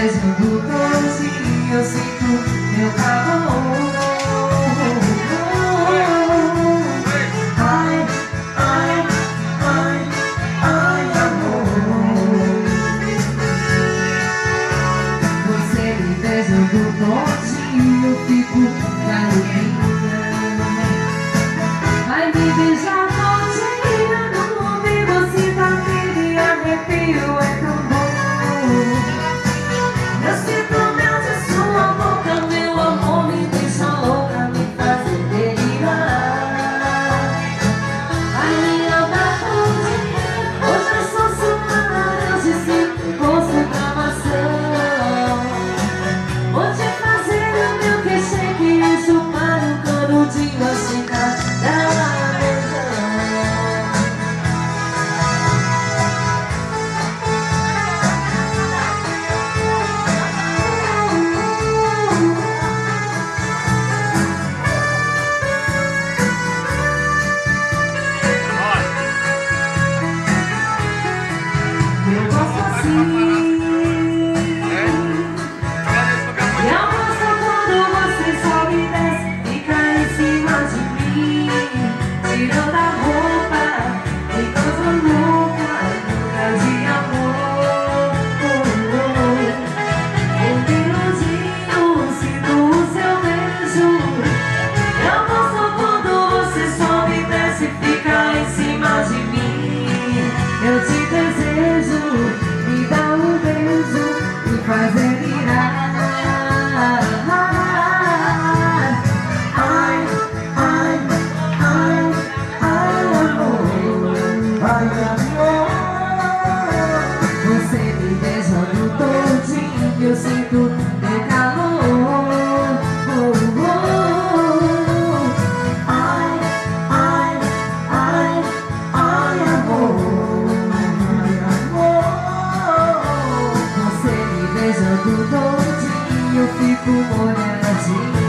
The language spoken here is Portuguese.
beijando todinho, eu sinto meu calor. Ai, ai, ai, ai, amor. Você me beijando todinho, eu fico garotinha. Vai me beijar todinha, no ouvido eu sinto aquele arrepio, é tão bom. Eu sinto o mel de sua boca, meu amor me deixa louca, me faz delirar. Vai me amar todinha, hoje eu sou sua laranja e sinto concentração. Vou te fazer o meu queixo e chupar o canudinho assim cada beijão. Eu gosto assim. Tirando a roupa, e coisa louca, louca de amor. Eu sinto o seu beijo. Eu gosto quando você sobe e desce e fica em cima de mim. Eu te desejo, me dá um beijo, me faz delirar. Você me beijando todinho, eu sinto teu calor. Ai, ai, ai, ai, amor. Você me beijando todinho, eu fico molhadinho.